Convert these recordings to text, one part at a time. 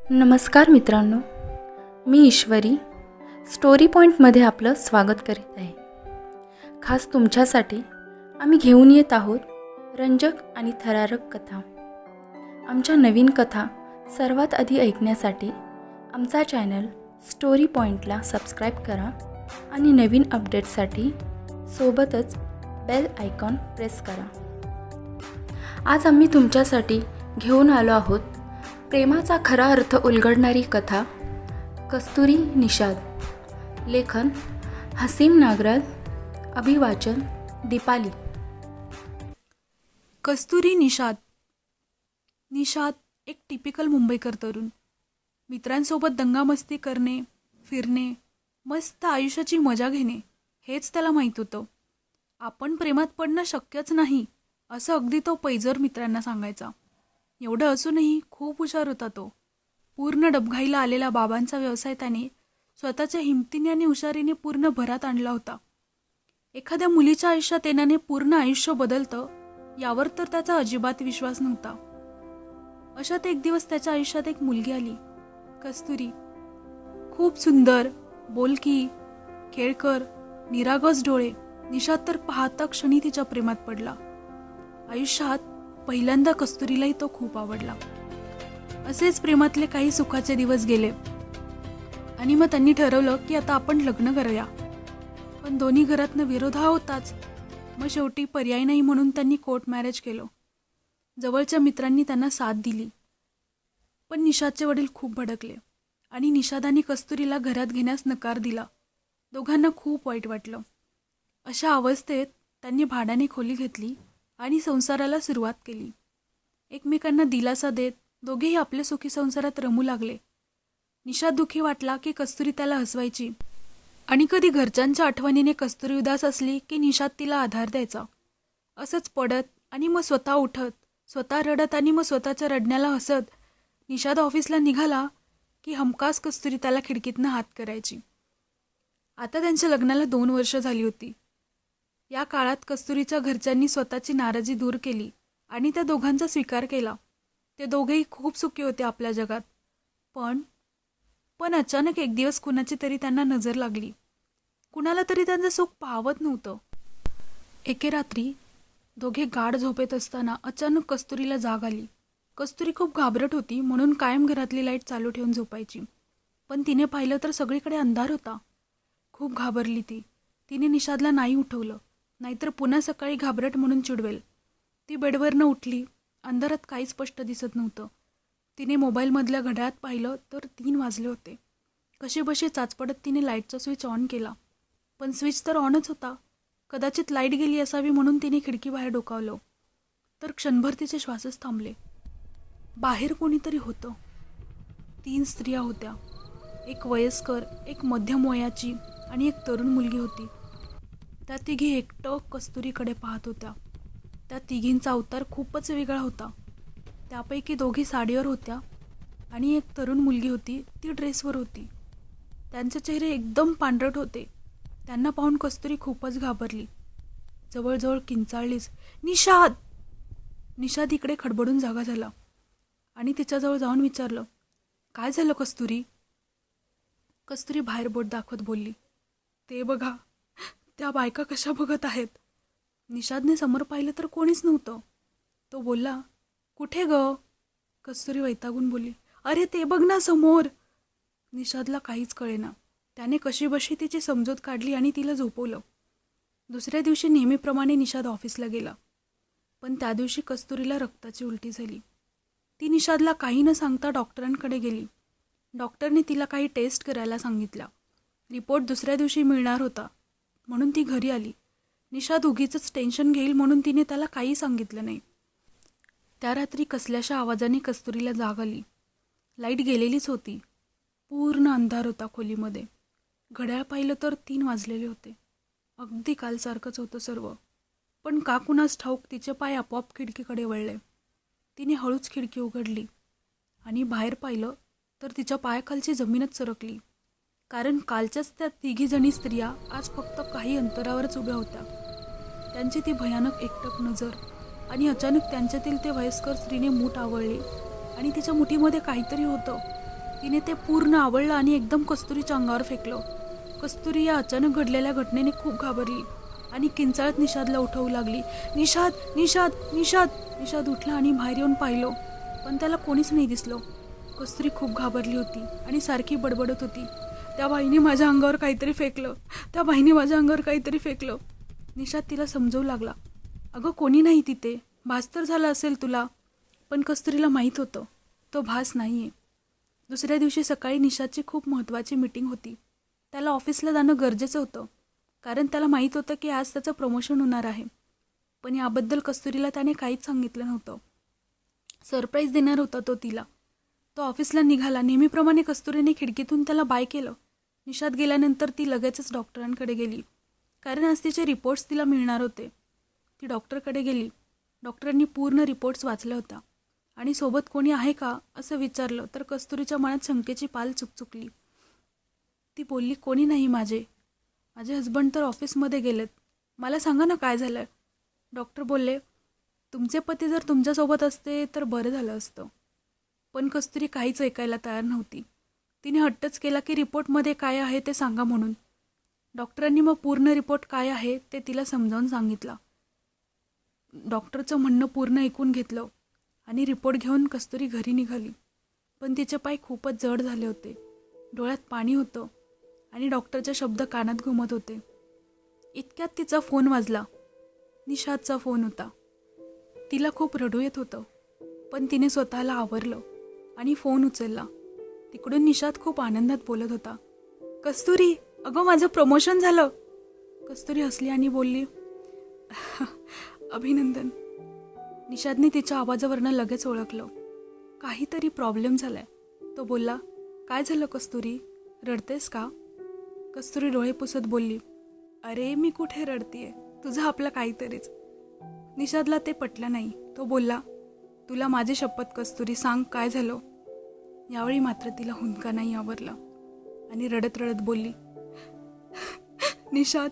नमस्कार मित्रांनो, मी ईश्वरी स्टोरी पॉईंटमध्ये आपलं स्वागत करीत आहे. खास तुमच्यासाठी आम्ही घेऊन येत आहोत रंजक आणि थरारक कथा. आमच्या नवीन कथा सर्वात आधी ऐकण्यासाठी आमचा चॅनल स्टोरी पॉईंटला सबस्क्राईब करा आणि नवीन अपडेट्ससाठी सोबतच बेल आयकॉन प्रेस करा. आज आम्ही तुमच्यासाठी घेऊन आलो आहोत प्रेमाचा खरा अर्थ उलगडणारी कथा कस्तुरी निषाद. लेखन हसीम नागराज, अभिवाचन दीपाली. कस्तुरी निषाद. निषाद एक टिपिकल मुंबईकर तरुण. मित्रांसोबत दंगामस्ती करणे, फिरणे, मस्त आयुष्याची मजा घेणे हेच त्याला माहीत होतं. आपण प्रेमात पडणं शक्यच नाही असं अगदी तो पैजर मित्रांना सांगायचा. एवढं असूनही खूप हुशार होता तो. पूर्ण डबघाईला आलेला बाबांचा व्यवसाय त्याने स्वतःच्या हिमतीने आणि हुशारीने पूर्ण भरात आणला होता. एखाद्या मुलीच्या आयुष्यात येण्याने पूर्ण आयुष्य बदलतं यावर तर त्याचा अजिबात विश्वास नव्हता. अशात एक दिवस त्याच्या आयुष्यात एक मुलगी आली, कस्तुरी. खूप सुंदर, बोलकी, खेळकर, निरागस डोळे. निषाद तर पाहता क्षणी तिच्या प्रेमात पडला. आयुष्यात पहिल्यांदा कस्तुरीलाही तो खूप आवडला. असेच प्रेमातले काही सुखाचे दिवस गेले आणि मग त्यांनी ठरवलं की आता आपण लग्न करूया. पण दोन्ही घरातनं विरोध हा होताच. मग शेवटी पर्याय नाही म्हणून त्यांनी कोर्ट मॅरेज केलं. जवळच्या मित्रांनी त्यांना साथ दिली. पण निषादचे वडील खूप भडकले आणि निषादाने कस्तुरीला घरात घेण्यास नकार दिला. दोघांना खूप वाईट वाटलं. अशा अवस्थेत त्यांनी भाड्याने खोली घेतली आणि संसाराला सुरुवात केली. एकमेकांना दिलासा देत दोघेही आपल्या सुखी संसारात रमू लागले. निषाद दुःखी वाटला की कस्तुरी त्याला हसवायची आणि कधी घरच्यांच्या आठवणीने कस्तुरी उदास असली की निषाद तिला आधार द्यायचा. असंच पडत आणि मग स्वतः उठत, स्वतः रडत आणि मग स्वतःच्या रडण्याला हसत निषाद ऑफिसला निघाला की हमखास कस्तुरी त्याला खिडकीतनं हात करायची. आता त्यांच्या लग्नाला 2 वर्ष झाली होती. या काळात कस्तुरीच्या घरच्यांनी स्वतःची नाराजी दूर केली आणि त्या दोघांचा स्वीकार केला. ते दोघेही खूप सुखी होते आपल्या जगात. पण अचानक एक दिवस कुणाची तरी त्यांना नजर लागली. कुणाला तरी त्यांचं सुख पाहवत नव्हतं. एके रात्री दोघे गाढ झोपेत असताना अचानक कस्तुरीला जाग आली. कस्तुरी खूप घाबरट होती म्हणून कायम घरातली लाईट चालू ठेवून झोपायची. पण तिने पाहिलं तर सगळीकडे अंधार होता. खूप घाबरली ती. तिने निषादला नाही उठवलं, नाहीतर पुन्हा सकाळी घाबरट म्हणून चिडवेल. ती बेडवरनं उठली. अंधारात काही स्पष्ट दिसत नव्हतं. तिने मोबाईलमधल्या घड्याळात पाहिलं तर 3 वाजले होते. कशीबशी चाचपडत तिने लाईटचा स्विच ऑन केला. पण स्विच तर ऑनच होता. कदाचित लाईट गेली असावी म्हणून तिने खिडकीबाहेर डोकावलं. तर क्षणभर तिचे श्वासच थांबले. बाहेर कोणीतरी होतं. 3 स्त्रिया होत्या. एक वयस्कर, एक मध्यम वयाची आणि एक तरुण मुलगी होती. त्या तिघी एकटक कस्तुरीकडे पाहत होत्या. त्या तिघींचा अवतार खूपच वेगळा होता. त्यापैकी दोघी साडीवर होत्या आणि एक तरुण मुलगी होती, ती ड्रेसवर होती. त्यांचे चेहरे एकदम पांढरट होते. त्यांना पाहून कस्तुरी खूपच घाबरली. जवळजवळ किंचाळलीच. निषाद! निषाद इकडे खडबडून जागा झाला आणि तिच्याजवळ जाऊन विचारलं, काय झालं कस्तुरी? कस्तुरी बाहेर बोट दाखवत बोलली, ते बघा, त्या बायका कशा बघत आहेत. निषादने समोर पाहिलं तर कोणीच नव्हतं. तो बोलला, कुठे ग? कस्तुरी वैतागून बोलली, अरे ते बघ ना समोर. निषादला काहीच कळेना. त्याने कशीबशी तिची समजूत काढली आणि तिला झोपवलं. दुसऱ्या दिवशी नेहमीप्रमाणे निषाद ऑफिसला गेला. पण त्या दिवशी कस्तुरीला रक्ताची उलटी झाली. ती निषादला काही न सांगता डॉक्टरांकडे गेली. डॉक्टरने तिला काही टेस्ट करायला सांगितल्या. रिपोर्ट दुसऱ्या दिवशी मिळणार होता म्हणून ती घरी आली. निषाद उगीचंच टेन्शन घेईल म्हणून तिने त्याला काही सांगितलं नाही. त्या रात्री कसल्याशा आवाजाने कस्तुरीला जाग आली. लाईट गेलेलीच होती. पूर्ण अंधार होता खोलीमध्ये. घड्याळ पाहिलं तर 3 वाजलेले होते. अगदी कालसारखंच होतं सर्व. पण का कुणास ठाऊक तिचे पाय आपोआप खिडकीकडे वळले. तिने हळूच खिडकी उघडली आणि बाहेर पाहिलं तर तिच्या पायाखालची जमीनच सरकली. कारण कालच्याच त्या 3 जणी स्त्रिया आज फक्त काही अंतरावरच उभ्या होत्या. त्यांची ती भयानक एकटक नजर आणि अचानक त्यांच्यातील ते वयस्कर स्त्रीने मूठ आवळली आणि तिच्या मुठीमध्ये काहीतरी होतं. तिने ते पूर्ण आवळलं आणि एकदम कस्तुरीच्या अंगावर फेकलं. कस्तुरी या अचानक घडलेल्या घटनेने खूप घाबरली आणि किंचाळत निषादला उठवू लागली. निषाद, निषाद, निषाद. निषाद उठला आणि बाहेर येऊन पाहिलं, पण त्याला कोणीच नाही दिसलं. कस्तुरी खूप घाबरली होती आणि सारखी बडबडत होती, त्या बाईने माझ्या अंगावर काहीतरी फेकलं, त्या बाईने माझ्या अंगावर काहीतरी फेकलं. निषाद तिला समजवू लागला, अगं कोणी नाही तिथे, भास तर झाला असेल तुला. पण कस्तुरीला माहीत होतं तो भास नाही आहे. दुसऱ्या दिवशी सकाळी निषादची खूप महत्त्वाची मीटिंग होती. त्याला ऑफिसला जाणं गरजेचं होतं, कारण त्याला माहीत होतं की आज त्याचं प्रमोशन होणार आहे. पण याबद्दल कस्तुरीला त्याने काहीच सांगितलं नव्हतं. सरप्राईज देणार होता तो तिला. तो ऑफिसला निघाला. नेहमीप्रमाणे कस्तुरीने खिडकीतून त्याला बाय केलं. निषाद गेल्यानंतर ती लगेचच डॉक्टरांकडे गेली, कारण आज तिचे रिपोर्ट्स तिला मिळणार होते. ती डॉक्टरकडे गेली. डॉक्टरांनी पूर्ण रिपोर्ट्स वाचल्या होता आणि सोबत कोणी आहे का असं विचारलं तर कस्तुरीच्या मनात शंकेची पाल चुकचुकली. ती बोलली, कोणी नाही, माझे हस्बंड तर ऑफिसमध्ये गेलेत. मला सांगा ना काय झालं. डॉक्टर बोलले, तुमचे पती जर तुमच्यासोबत असते तर बरं झालं असतं. पण कस्तुरी काहीच ऐकायला तयार नव्हती. तिने हट्टच केला की रिपोर्टमध्ये काय आहे ते सांगा म्हणून. डॉक्टरांनी मग पूर्ण रिपोर्ट काय आहे ते तिला समजावून सांगितलं. डॉक्टरचं म्हणणं पूर्ण ऐकून घेतलं आणि रिपोर्ट घेऊन कस्तुरी घरी निघाली. पण तिचे पाय खूपच जड झाले होते, डोळ्यात पाणी होतं आणि डॉक्टरचे शब्द कानात घुमत होते. इतक्यात तिचा फोन वाजला. निषादचा फोन होता. तिला खूप रडू येत होतं, पण तिने स्वतःला आवरलं आणि फोन उचलला. तिकडून निषाद खूप आनंदात बोलत होता, कस्तुरी, अगं माझं प्रमोशन झालं. कस्तुरी हसली आणि बोलली, अभिनंदन. निषादने तिच्या आवाजावरनं लगेच ओळखलं, काहीतरी प्रॉब्लेम झालाय. तो बोलला, काय झालं कस्तुरी, रडतेस का? कस्तुरी डोळे पुसत बोलली, अरे मी कुठे रडतीये, तुझं आपलं काहीतरीच. निषादला ते पटलं नाही. तो बोलला, तुला माझी शपथ कस्तुरी, सांग काय झालं. यावेळी मात्र तिला हुंदका नाही आवरला आणि रडत रडत बोलली, निषाद,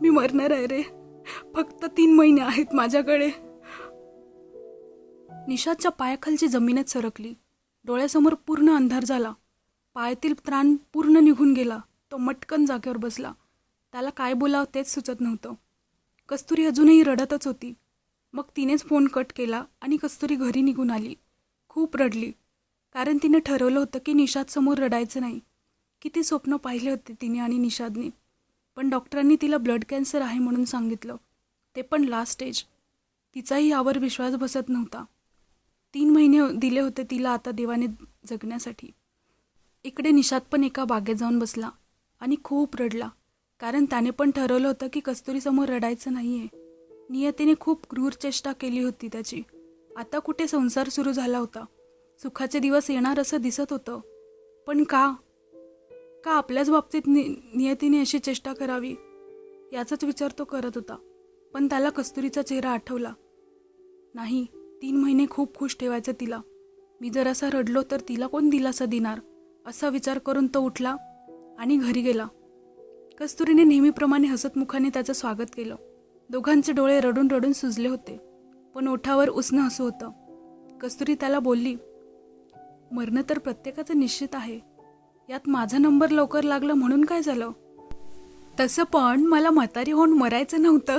मी मरणार आहे रे, फक्त 3 महिने आहेत माझ्याकडे. निषादच्या पायाखालची जमीनच सरकली. डोळ्यासमोर पूर्ण अंधार झाला. पायातील त्राण पूर्ण निघून गेला. तो मटकन जागेवर बसला. त्याला काय बोलावं तेच सुचत नव्हतं. कस्तुरी अजूनही रडतच होती. मग तिनेच फोन कट केला आणि कस्तुरी घरी निघून आली. खूप रडली, कारण तिने ठरवलं होतं की निषादसमोर रडायचं नाही. किती स्वप्न पाहिले होते तिने आणि निषादने. पण डॉक्टरांनी तिला ब्लड कॅन्सर आहे म्हणून सांगितलं, ते पण लास्ट स्टेज. तिचाही यावर विश्वास बसत नव्हता. 3 महिने दिले होते तिला आता देवाने जगण्यासाठी. इकडे निषाद पण एका बागेत जाऊन बसला आणि खूप रडला, कारण त्याने पण ठरवलं होतं की कस्तुरीसमोर रडायचं नाही आहे. नियतीने खूप क्रूर चेष्टा केली होती त्याची. आता कुठे संसार सुरू झाला होता. सुखाचे दिवस येणार असं दिसत होतं. पण का आपल्याच बाबतीत नियतीने अशी चेष्टा करावी, याचाच विचार तो करत होता. पण त्याला कस्तुरीचा चेहरा आठवला. नाही, 3 महिने खूप खुश ठेवायचं तिला. मी जर असा रडलो तर तिला कोण दिलासा देणार, असा विचार करून तो उठला आणि घरी गेला. कस्तुरीने नेहमीप्रमाणे हसतमुखाने त्याचं स्वागत केलं. दोघांचे डोळे रडून रडून सुजले होते, पण ओठावर उसणं हसू होतं. कस्तुरी त्याला बोलली, मरणं तर प्रत्येकाचं निश्चित आहे, यात माझा नंबर लवकर लागला म्हणून काय झालं. तसं पण मला म्हातारी होऊन मरायचं नव्हतं.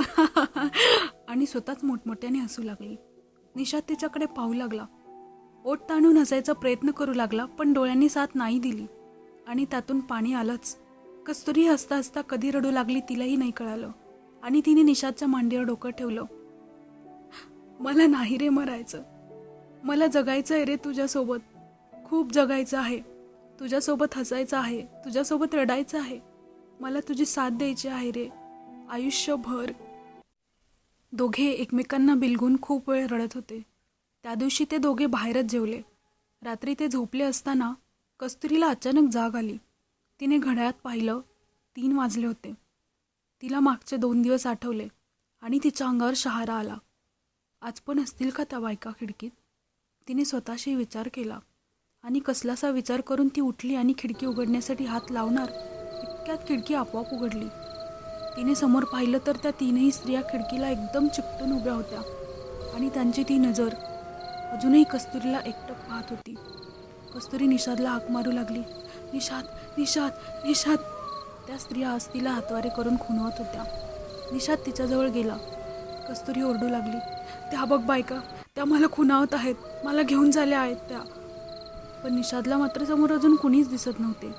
आणि स्वतःच मोठमोठ्याने हसू लागली. निषाद तिच्याकडे पाहू लागला. ओठ ताणून हसायचा प्रयत्न करू लागला, पण डोळ्यांनी साथ नाही दिली आणि त्यातून पाणी आलंच. कस्तुरी हसता हसता कधी रडू लागली तिलाही नाही कळालं आणि तिने निषादच्या मांडीवर डोकं ठेवलं. मला नाही रे मरायचं, मला जगायचं आहे रे तुझ्यासोबत, खूप जगायचं आहे. तुझ्यासोबत हसायचं आहे, तुझ्यासोबत रडायचं आहे. मला तुझी साथ द्यायची आहे रे, आयुष्यभर. दोघे एकमेकांना बिलगून खूप वेळ रडत होते. त्या दिवशी ते दोघे बाहेरच जेवले. रात्री ते झोपले असताना कस्तुरीला अचानक जाग आली. तिने घड्याळात पाहिलं, 3 वाजले होते. तिला मागचे 2 दिवस आठवले आणि तिच्या अंगावर शहारा आला. आज पण असतील का त्या बायका खिडकीत? तिने स्वतःशी विचार केला आणि कसलासा विचार करून ती उठली आणि खिडकी उघडण्यासाठी हात लावणार इतक्यात खिडकी आपोआप उघडली. तिने समोर पाहिलं तर त्या 3ही स्त्रिया खिडकीला एकदम चिकटून उभ्या होत्या आणि त्यांची ती नजर अजूनही कस्तुरीला एकटक पाहत होती. कस्तुरी निषादला हाक मारू लागली, निषाद, निषाद, निषाद. त्या स्त्रिया आज तिला हातवारे करून खुणवत होत्या. निषाद तिच्याजवळ गेला. कस्तुरी ओरडू लागली, त्या बघ बायका, त्या मला खुणावत आहेत, मला घेऊन झाल्या आहेत त्या. पण निषादला मात्र समोर अजून कुणीच दिसत नव्हते.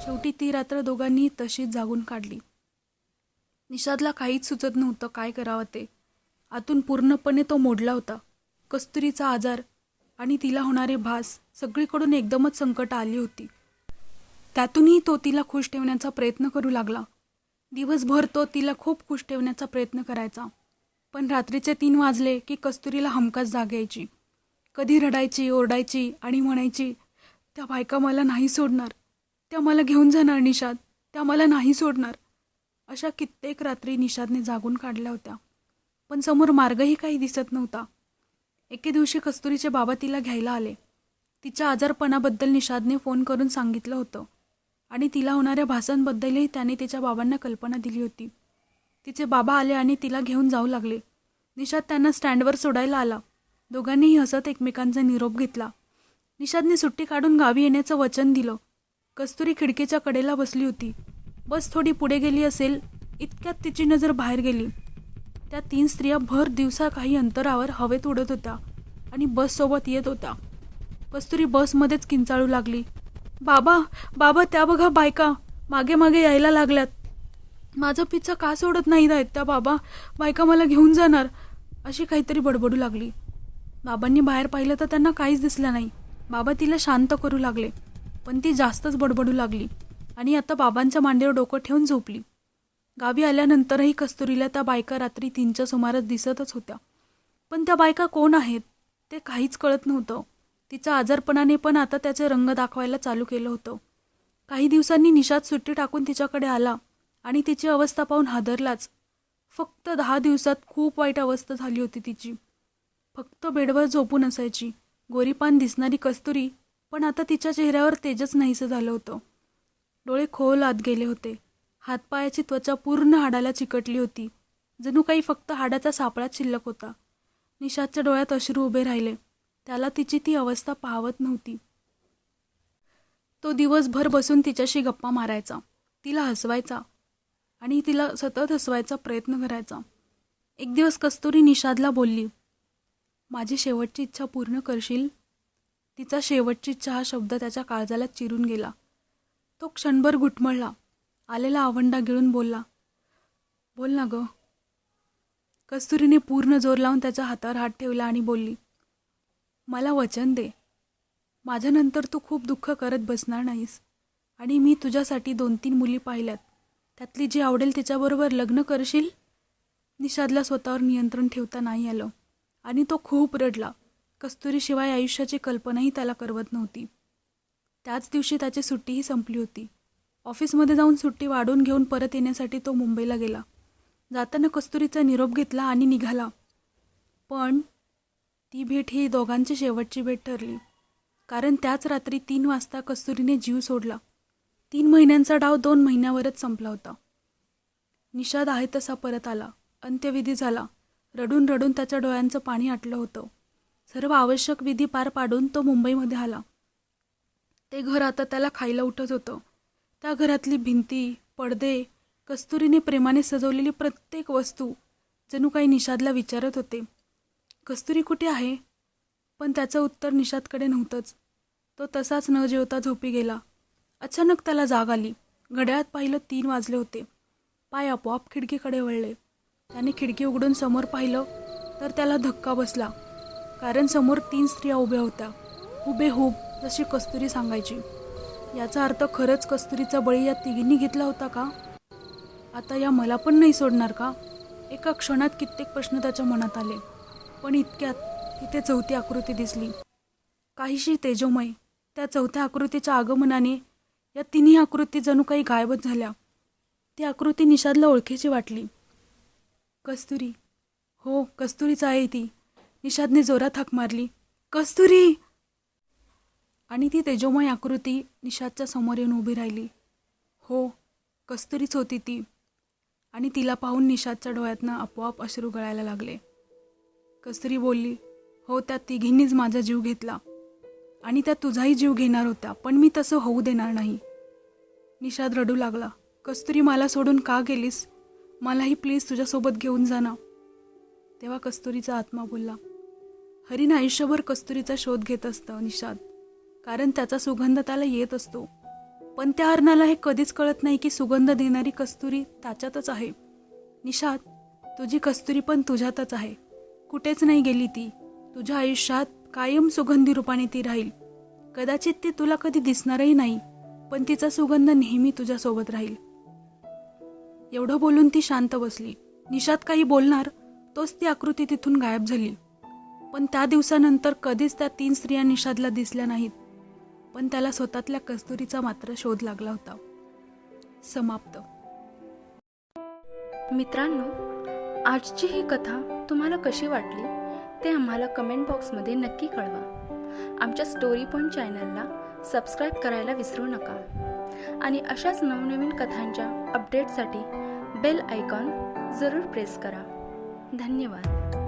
शेवटी ती रात्र दोघांनीही तशीच जागून काढली. निषादला काहीच सुचत नव्हतं काय करावं ते. आतून पूर्णपणे तो मोडला होता. कस्तुरीचा आजार आणि तिला होणारे भास, सगळीकडून एकदमच संकट आली होती. त्यातूनही तो तिला खुश ठेवण्याचा प्रयत्न करू लागला. दिवसभर तो तिला खूप खुश ठेवण्याचा प्रयत्न करायचा. पण रात्रीचे 3 वाजले की कस्तुरीला हमखास जाग यायची. कधी रडायची, ओरडायची आणि म्हणायची, त्या बायका मला नाही सोडणार, त्या मला घेऊन जाणार निषाद, त्या मला नाही सोडणार. अशा कित्येक रात्री निषादने जागून काढल्या होत्या. पण समोर मार्गही काही दिसत नव्हता. एके दिवशी कस्तुरीचे बाबा तिला घ्यायला आले. तिच्या आजारपणाबद्दल निषादने फोन करून सांगितलं होतं आणि तिला होणाऱ्या भासांबद्दलही त्याने तिच्या बाबांना कल्पना दिली होती. तिचे बाबा आले आणि तिला घेऊन जाऊ लागले. निषाद त्यांना स्टँडवर सोडायला आला. दोघांनीही हसत एकमेकांचा निरोप घेतला. निषादने सुट्टी काढून गावी येण्याचं वचन दिलं. कस्तुरी खिडकीच्या कडेला बसली होती. बस थोडी पुढे गेली असेल इतक्यात तिची नजर बाहेर गेली. त्या 3 स्त्रिया भर दिवसा काही अंतरावर हवेत उडत होत्या आणि बससोबत येत होत्या. कस्तुरी बसमध्येच किंचाळू लागली, बाबा, बाबा, त्या बघा बायका मागे मागे यायला लागल्यात. माझा पिच्छा का सोडत नाहीत आहेत त्या बाबा, बायका मला घेऊन जाणार, अशी काहीतरी बडबडू लागली. बाबांनी बाहेर पाहिलं तर त्यांना काहीच दिसलं नाही. बाबा तिला शांत करू लागले, पण ती जास्तच बडबडू लागली आणि आता बाबांच्या मांडीवर डोकं ठेवून झोपली. गावी आल्यानंतरही कस्तुरीला त्या बायका रात्री 3च्या सुमारास दिसतच होत्या. पण त्या बायका कोण आहेत ते काहीच कळत नव्हतं. तिच्या आजारपणाने पण आता त्याचे रंग दाखवायला चालू केलं होतं. काही दिवसांनी निषाद सुट्टी टाकून तिच्याकडे आला आणि तिची अवस्था पाहून हादरलाच. फक्त 10 दिवसात खूप वाईट अवस्था झाली होती तिची. फक्त बेडवर झोपून असायची. गोरीपान दिसणारी कस्तुरी, पण आता तिच्या चेहऱ्यावर तेजच नाहीसं झालं होतं. डोळे खोल आत गेले होते. हातपायाची त्वचा पूर्ण हाडाला चिकटली होती. जणू काही फक्त हाडाचा सापळाच शिल्लक होता. निषादच्या डोळ्यात अश्रू उभे राहिले. त्याला तिची ती अवस्था पाहवत नव्हती. तो दिवसभर बसून तिच्याशी गप्पा मारायचा, तिला हसवायचा आणि तिला सतत हसवायचा प्रयत्न करायचा. एक दिवस कस्तुरी निषादला बोलली, माझी शेवटची इच्छा पूर्ण करशील? तिचा शेवटची इच्छा हा शब्द त्याच्या काळजाला चिरून गेला. तो क्षणभर घुटमळला. आलेला आवंडा गिळून बोलला, बोल ना गं. कस्तुरीने पूर्ण जोर लावून त्याच्या हातावर हात ठेवला आणि बोलली, मला वचन दे, माझ्यानंतर तू खूप दुःख करत बसणार नाहीस आणि मी तुझ्यासाठी 2-3 मुली पाहिल्यात, त्यातली जी आवडेल तिच्याबरोबर लग्न करशील? निषादला स्वतःवर नियंत्रण ठेवता नाही आलं आणि तो खूप रडला. कस्तुरीशिवाय आयुष्याची कल्पनाही त्याला करवत नव्हती. त्याच दिवशी त्याची सुट्टीही संपली होती. ऑफिसमध्ये जाऊन सुट्टी वाढवून घेऊन परत येण्यासाठी तो मुंबईला गेला. जाताना कस्तुरीचा निरोप घेतला आणि निघाला. पण ती भेट ही दोघांची शेवटची भेट ठरली. कारण त्याच रात्री 3 वाजता कस्तुरीने जीव सोडला. 3 महिन्यांचा डाव 2 महिन्यावरच संपला होता. निषाद आहे तसा परत आला. अंत्यविधी झाला. रडून रडून त्याच्या डोळ्यांचं पाणी आटलं होतं. सर्व आवश्यक विधी पार पाडून तो मुंबईमध्ये आला. ते घर आता त्याला खायला उठत होतं. त्या घरातली भिंती, पडदे, कस्तुरीने प्रेमाने सजवलेली प्रत्येक वस्तू जणू काही निषादला विचारत होते, कस्तुरी कुठे आहे? पण त्याचं उत्तर निषादकडे नव्हतंच. तो तसाच न जेवता झोपी गेला. अचानक त्याला जाग आली. घड्याळात पाहिलं 3 वाजले होते. पाय आपोआप खिडकीकडे वळले. त्याने खिडकी उघडून समोर पाहिलं तर त्याला धक्का बसला. कारण समोर 3 स्त्रिया उभ्या होत्या, हुबेहूब जशी कस्तुरी सांगायची. याचा अर्थ खरंच कस्तुरीचा बळी या तिघींनी घेतला होता का? आता या मला पण नाही सोडणार का? एका क्षणात कित्येक प्रश्न त्याच्या मनात आले. पण इतक्यात तिथे 4थी आकृती दिसली. काहीशी तेजोमय. त्या 4थ्या आकृतीच्या आगमनाने या 3ही आकृती जणू काही गायबच झाल्या. ती आकृती निषादला ओळखीची वाटली. कस्तुरी. हो, कस्तुरीच आहे ती. निषादने जोरात हाक मारली, कस्तुरी. आणि ती तेजोमय आकृती निषादच्या समोर येऊन उभी राहिली. हो, कस्तुरीच होती ती. आणि तिला पाहून निषादच्या डोळ्यातनं आपोआप अश्रू गळायला लागले. कस्तुरी बोलली, हो, त्या तिघींनीच माझा जीव घेतला. आणि त्या तुझाही जीव घेणार होत्या, पण मी तसं होऊ देणार नाही. निषाद रडू लागला. कस्तुरी, मला सोडून का गेलीस? मलाही प्लीज तुझ्यासोबत घेऊन जा ना. तेव्हा कस्तुरीचा आत्मा बोलला, हरीण आयुष्यभर कस्तुरीचा शोध घेत असतं निषाद, कारण त्याचा सुगंध त्याला येत असतो. पण त्या हरणाला हे कधीच कळत नाही की सुगंध देणारी कस्तुरी त्याच्यातच आहे. निषाद, तुझी कस्तुरी पण तुझ्यातच आहे. कुठेच नाही गेली ती. तुझ्या आयुष्यात कायम सुगंधी रूपाने ती राहील. कदाचित ती तुला कधी दिसणारही नाही, पण तिचा सुगंध नेहमी तुझ्यासोबत राहील. एवढं बोलून ती शांत बसली. निषाद काही बोलणार तोच ती आकृती तिथून गायब झाली. पण त्या दिवसानंतर कधीच त्या 3 स्त्रिया निषादला दिसल्या नाहीत. पण त्याला स्वतःतल्या कस्तुरीचा मात्र शोध लागला होता. समाप्त. मित्रांनो, आजची ही कथा तुम्हाला कशी वाटली ते आम्हाला कमेंट बॉक्समध्ये नक्की कळवा. आमच्या स्टोरी पॉईंट चॅनलला सबस्क्राईब करायला विसरू नका आणि अशाच नवनवीन कथांच्या अपडेटसाठी बेल आयकॉन जरूर प्रेस करा. धन्यवाद.